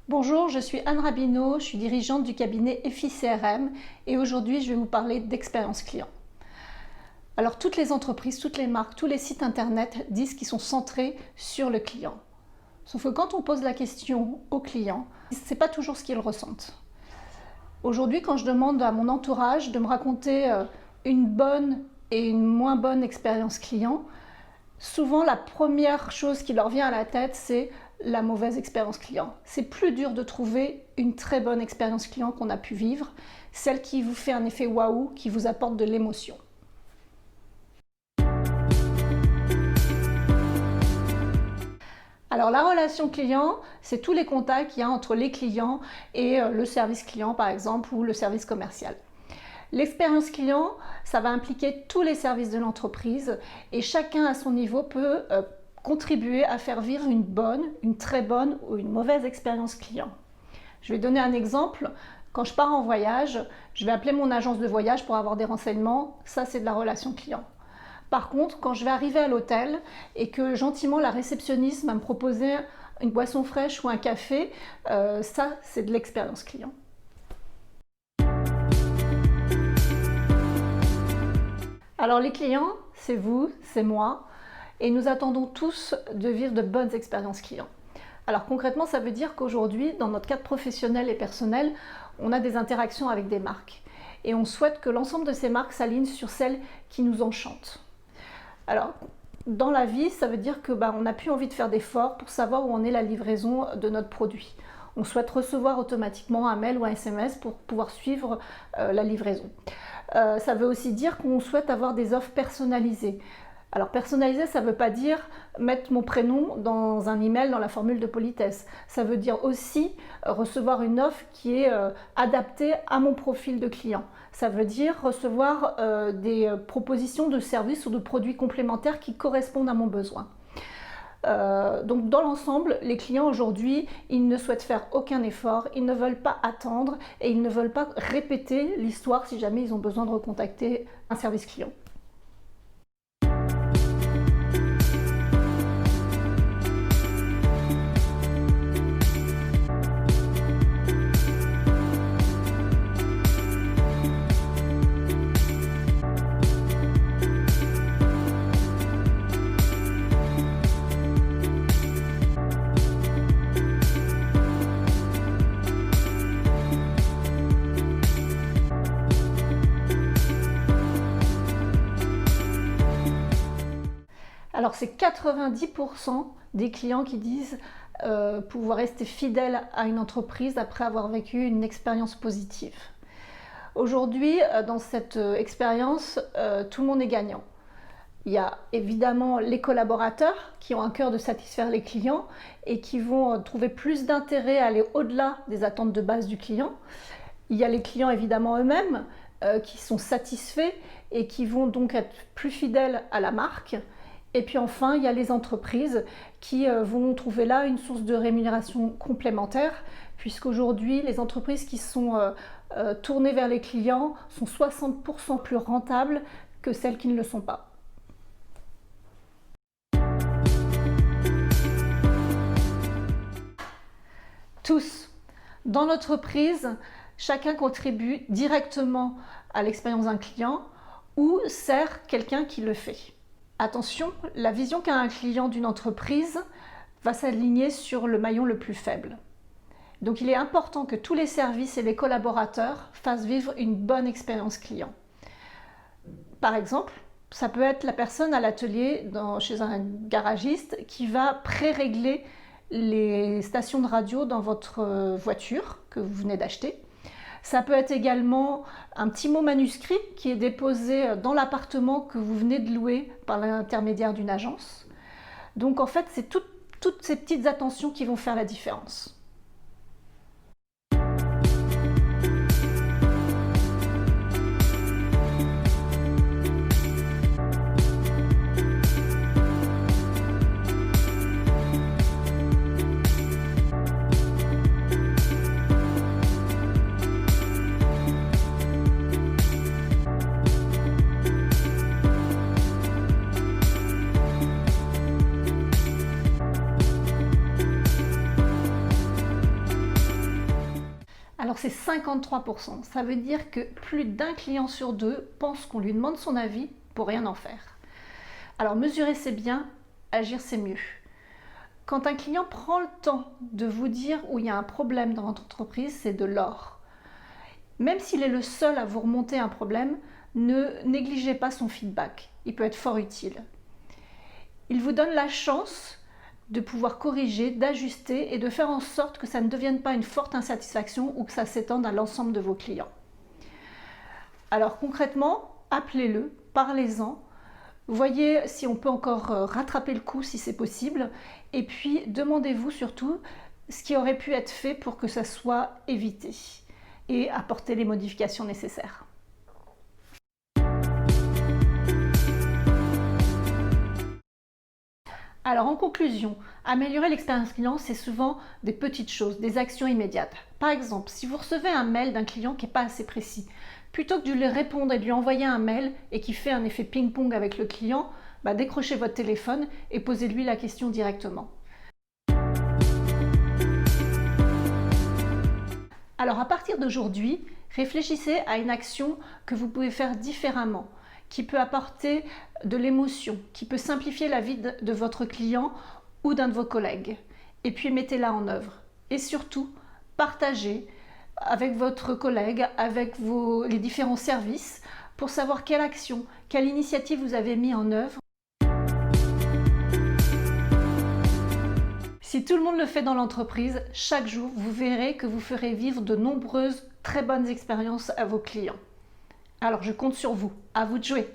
Bonjour, je suis Anne Rabineau, je suis dirigeante du cabinet EFI-CRM et aujourd'hui je vais vous parler d'expérience client. Alors toutes les entreprises, toutes les marques, tous les sites internet disent qu'ils sont centrés sur le client. Sauf que quand on pose la question au client, ce n'est pas toujours ce qu'ils ressentent. Aujourd'hui, quand je demande à mon entourage de me raconter une bonne et une moins bonne expérience client, souvent la première chose qui leur vient à la tête, c'est la mauvaise expérience client. C'est plus dur de trouver une très bonne expérience client qu'on a pu vivre, celle qui vous fait un effet waouh, qui vous apporte de l'émotion. Alors la relation client, c'est tous les contacts qu'il y a entre les clients et le service client par exemple ou le service commercial. L'expérience client, ça va impliquer tous les services de l'entreprise et chacun à son niveau peut contribuer à faire vivre une bonne, une très bonne ou une mauvaise expérience client. Je vais donner un exemple. Quand je pars en voyage, je vais appeler mon agence de voyage pour avoir des renseignements. Ça, c'est de la relation client. Par contre, quand je vais arriver à l'hôtel et que gentiment la réceptionniste va me proposer une boisson fraîche ou un café, ça, c'est de l'expérience client. Alors les clients, c'est vous, c'est moi. Et nous attendons tous de vivre de bonnes expériences clients. Alors concrètement, ça veut dire qu'aujourd'hui, dans notre cadre professionnel et personnel, on a des interactions avec des marques. Et on souhaite que l'ensemble de ces marques s'alignent sur celles qui nous enchantent. Alors, dans la vie, ça veut dire qu'on n'a plus envie de faire d'efforts pour savoir où en est la livraison de notre produit. On souhaite recevoir automatiquement un mail ou un SMS pour pouvoir suivre la livraison. Ça veut aussi dire qu'on souhaite avoir des offres personnalisées. Alors personnaliser, ça ne veut pas dire mettre mon prénom dans un email dans la formule de politesse. Ça veut dire aussi recevoir une offre qui est adaptée à mon profil de client. Ça veut dire recevoir des propositions de services ou de produits complémentaires qui correspondent à mon besoin. Donc dans l'ensemble, les clients aujourd'hui, ils ne souhaitent faire aucun effort, ils ne veulent pas attendre et ils ne veulent pas répéter l'histoire si jamais ils ont besoin de recontacter un service client. Alors c'est 90% des clients qui disent pouvoir rester fidèles à une entreprise après avoir vécu une expérience positive. Aujourd'hui, dans cette expérience, tout le monde est gagnant. Il y a évidemment les collaborateurs qui ont un cœur de satisfaire les clients et qui vont trouver plus d'intérêt à aller au-delà des attentes de base du client. Il y a les clients évidemment eux-mêmes qui sont satisfaits et qui vont donc être plus fidèles à la marque. Et puis enfin, il y a les entreprises qui vont trouver là une source de rémunération complémentaire, puisqu'aujourd'hui, les entreprises qui sont tournées vers les clients sont 60% plus rentables que celles qui ne le sont pas. Tous, dans l'entreprise, chacun contribue directement à l'expérience d'un client ou sert quelqu'un qui le fait. Attention, la vision qu'a un client d'une entreprise va s'aligner sur le maillon le plus faible. Donc il est important que tous les services et les collaborateurs fassent vivre une bonne expérience client. Par exemple, ça peut être la personne à l'atelier chez un garagiste qui va pré-régler les stations de radio dans votre voiture que vous venez d'acheter. Ça peut être également un petit mot manuscrit qui est déposé dans l'appartement que vous venez de louer par l'intermédiaire d'une agence. Donc en fait, c'est toutes ces petites attentions qui vont faire la différence. Alors c'est 53%. Ça veut dire que plus d'un client sur deux pense qu'on lui demande son avis pour rien en faire. Alors mesurer c'est bien, agir c'est mieux. Quand un client prend le temps de vous dire où il y a un problème dans votre entreprise, c'est de l'or. Même s'il est le seul à vous remonter un problème, ne négligez pas son feedback. Il peut être fort utile. Il vous donne la chance de pouvoir corriger, d'ajuster et de faire en sorte que ça ne devienne pas une forte insatisfaction ou que ça s'étende à l'ensemble de vos clients. Alors concrètement, appelez-le, parlez-en, voyez si on peut encore rattraper le coup si c'est possible et puis demandez-vous surtout ce qui aurait pu être fait pour que ça soit évité et apporter les modifications nécessaires. Alors en conclusion, améliorer l'expérience client, c'est souvent des petites choses, des actions immédiates. Par exemple, si vous recevez un mail d'un client qui n'est pas assez précis, plutôt que de lui répondre et de lui envoyer un mail et qui fait un effet ping-pong avec le client, décrochez votre téléphone et posez-lui la question directement. Alors à partir d'aujourd'hui, réfléchissez à une action que vous pouvez faire différemment, qui peut apporter de l'émotion, qui peut simplifier la vie de votre client ou d'un de vos collègues. Et puis mettez-la en œuvre. Et surtout, partagez avec votre collègue, avec les différents services, pour savoir quelle action, quelle initiative vous avez mis en œuvre. Si tout le monde le fait dans l'entreprise, chaque jour, vous verrez que vous ferez vivre de nombreuses très bonnes expériences à vos clients. Alors je compte sur vous, à vous de jouer.